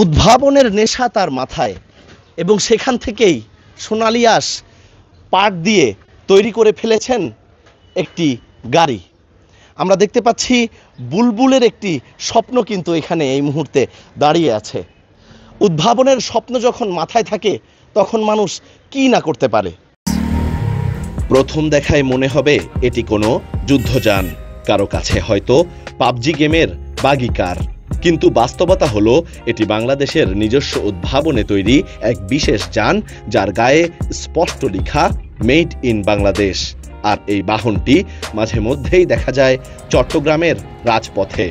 উদ্ভাবনের নেশা তার মাথায়, এবং সেখান থেকেই সোনালী আঁশ পাট দিয়ে তৈরি করে ফেলেছেন একটি গাড়ি। আমরা দেখতে পাচ্ছি বুলবুলের একটি স্বপ্ন কিন্তু এখানে এই মুহূর্তে দাঁড়িয়ে আছে। উদ্ভাবনের স্বপ্ন যখন মাথায় থাকে তখন মানুষ কি না করতে পারে। প্রথম দেখায় মনে হবে এটি কোনো যুদ্ধযান, কারো কাছে হয়তো পাবজি গেমের বাগি কার, কিন্তু বাস্তবতা হলো এটি বাংলাদেশের নিজস্ব উদ্ভাবনে তৈরি এক বিশেষ যান, যার গায়ে স্পষ্ট লেখা মেড ইন বাংলাদেশ। আর এই বাহনটি মাঝে মধ্যেই দেখা যায় চট্টগ্রামের রাজপথে।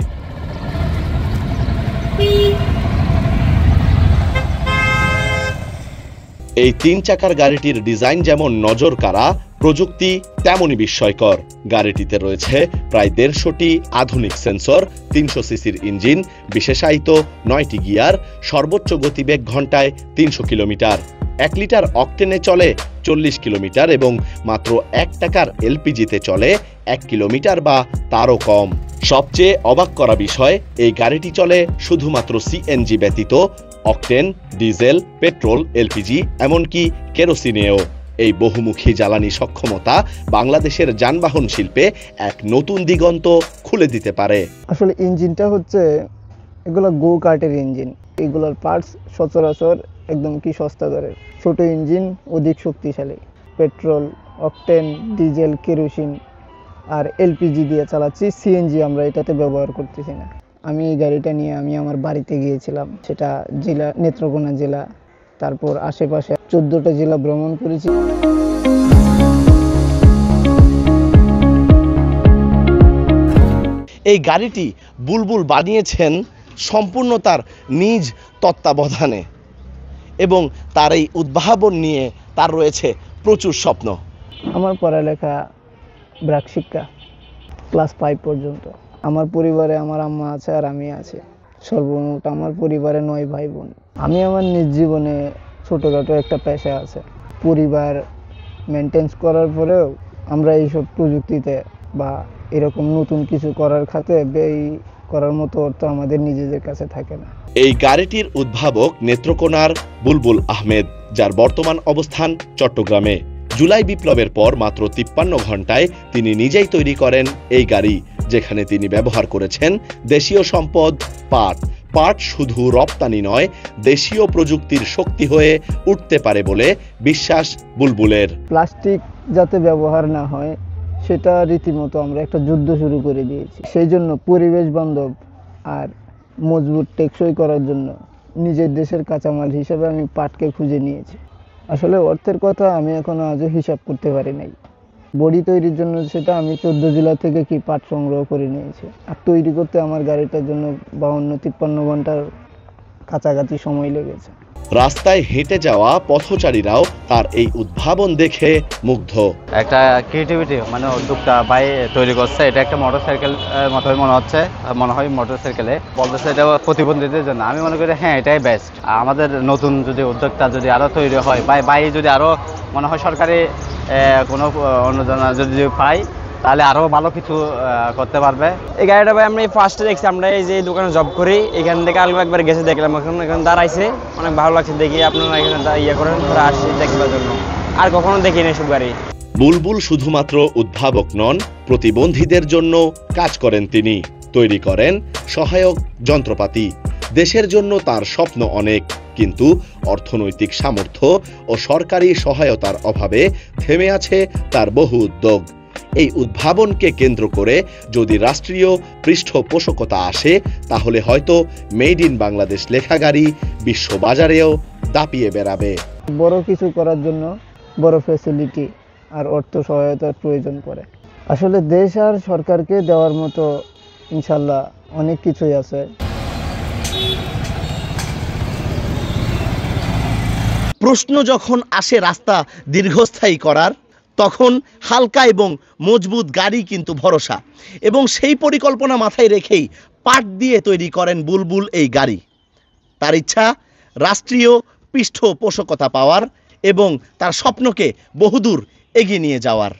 এই 3 চাকার গাড়িটির ডিজাইন যেমন নজর কাড়া, প্রযুক্তি তেমনই বিস্ময়কর। গাড়িটিতে রয়েছে প্রায় 150টি আধুনিক সেন্সর, 300 সিসির ইঞ্জিন, বিশেষায়িত 9টি গিয়ার, সর্বোচ্চ গতিবেগ ঘন্টায় 300 কিলোমিটার, 1 লিটার অকটেনে চলে 40 কিলোমিটার এবং মাত্র 1 টাকার এলপিজিতে চলে 1 কিলোমিটার বা তারও কম। সবচেয়ে অবাক করা বিষয়, এই গাড়িটি চলে শুধুমাত্র সিএনজি ব্যতীত অকটেন, ডিজেল, পেট্রোল, এলপিজি এমনকি কেরোসিনেও। এই বহুমুখী জ্বালানি সক্ষমতা বাংলাদেশের যানবাহন শিল্পে এক নতুন দিগন্ত খুলে দিতে পারে। আসলে ইঞ্জিনটা হচ্ছে এগুলো গো কার্টের ইঞ্জিন, এগুলোর পার্টস সচরাচর একদম কি সস্তা দরের। ছোট ইঞ্জিন অধিক শক্তিশালী, পেট্রোল, অকটেন, ডিজেল, কেরোসিন আর এলপিজি দিয়ে চালাচ্ছি, সিএনজি আমরা এটাতে ব্যবহার করতেছি না। আমি এই গাড়িটা নিয়ে আমি আমার বাড়িতে গিয়েছিলাম, সেটা জেলা নেত্রকোনা জেলা, তারপর আশেপাশে 14টা জেলা ভ্রমণ করেছি। এই গাড়িটি বুলবুল বানিয়েছেন সম্পূর্ণ তার নিজ তত্ত্বাবধানে, এবং তার এই উদ্ভাবন নিয়ে তার রয়েছে প্রচুর স্বপ্ন। আমার পড়ালেখা ব্রাক শিক্ষা, ক্লাস 5 পর্যন্ত। আমার পরিবারে আমার আম্মা আছে আর আমি আছি। সর্বমোট আমার পরিবারে 9 ভাই বোন। আমি আমার নিজ জীবনে ছোটোখাটো একটা পেশা আছে, পরিবার মেনটেন্স করার পরেও আমরা এইসব প্রযুক্তিতে বা এরকম নতুন কিছু করার খাতে ব্যয় করার মতো অর্থ আমাদের নিজেদের কাছে থাকে না। এই গাড়িটির উদ্ভাবক নেত্রকোনার বুলবুল আহমেদ, যার বর্তমান অবস্থান চট্টগ্রামে। জুলাই বিপ্লবের পর মাত্র 53 ঘন্টায় তিনি নিজেই তৈরি করেন এই গাড়ি, যেখানে তিনি ব্যবহার করেছেন দেশীয় সম্পদ পাট। পাট শুধু রপ্তানি নয়, দেশীয় প্রযুক্তির শক্তি হয়ে উঠতে পারে বলে বিশ্বাস বুলবুলের। প্লাস্টিক যাতে ব্যবহার না হয় সেটা রীতিমতো আমরা একটা যুদ্ধ শুরু করে দিয়েছি। সেই জন্য পরিবেশ বান্ধব আর মজবুত টেকসই করার জন্য নিজের দেশের কাঁচামাল হিসেবে আমি পাটকে খুঁজে নিয়েছি। আসলে অর্থের কথা আমি এখনো আজও হিসাব করতে পারি নাই। বডি তৈরির জন্য সেটা আমি 14 জেলা থেকে কি পাট সংগ্রহ করে নিয়েছি, আর তৈরি করতে আমার গাড়িটার জন্য 52-53 ঘন্টার কাছাকাছি সময় লেগেছে। রাস্তায় হেঁটে যাওয়া পথচারীরাও তার এই উদ্ভাবন দেখে মুগ্ধ। একটা ক্রিয়েটিভিটি মানে উদ্যোক্তা ভাই তৈরি করছে, এটা একটা মোটরসাইকেল মতোই মনে হয় মোটরসাইকেলে বলতেছে এটা প্রতিবন্ধীদের জন্য। আমি মনে করি হ্যাঁ এটাই বেস্ট। আমাদের নতুন যদি উদ্যোক্তা যদি আরো তৈরি হয়, ভাই যদি আরো মনে হয় সরকারি কোনো অনুদান যদি পাই তাহলে আরো ভালো কিছু করতে পারবে। এই গাড়িটা ভাই আমরা ফার্স্টে দেখছি, আমরা এই যে দোকানে জব করি এখান থেকে আলগা একবার গেছে দেখলাম, এখন দাঁড়াইছে অনেক ভালো লাগছে দেখি। আপনারা এখানে ইয়ে করেন আসছি দেখবার জন্য, আর কখনো দেখিনি এসব গাড়ি। বুলবুল শুধুমাত্র উদ্ভাবক নন, প্রতিবন্ধীদের জন্য কাজ করেন তিনি। তৈরি করেন সহায়ক যন্ত্রপাতি। দেশের জন্য তার স্বপ্ন অনেক, কিন্তু অর্থনৈতিক সামর্থ্য ও সরকারি সহায়তার অভাবে থেমে আছে তার বহু উদ্যোগ। এই উদ্ভাবনকে কেন্দ্র করে যদি রাষ্ট্রীয় পৃষ্ঠপোষকতা আসে, তাহলে হয়তো মেড ইন বাংলাদেশ লেখা গাড়ি বিশ্ববাজারেও দাপিয়ে বেড়াবে। বড় কিছু করার জন্য বড় ফ্যাসিলিটি আর অর্থ সহায়তার প্রয়োজন পড়ে। আসলে দেশ আর সরকারকে দেওয়ার মতো ইনশাল্লাহ অনেক কিছুই আছে। প্রশ্ন যখন আসে রাস্তা দীর্ঘস্থায়ী করার, তখন হালকা এবং মজবুত গাড়ি কিন্তু ভরসা, এবং সেই পরিকল্পনা মাথায় রেখেই পাট দিয়ে তৈরি করেন বুলবুল এই গাড়ি। তার ইচ্ছা রাষ্ট্রীয় পৃষ্ঠপোষকতা পাওয়ার এবং তার স্বপ্নকে বহুদূর এগিয়ে নিয়ে যাওয়ার।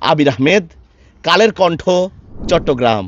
আবির আহমেদ, কালের কণ্ঠ, চট্টগ্রাম।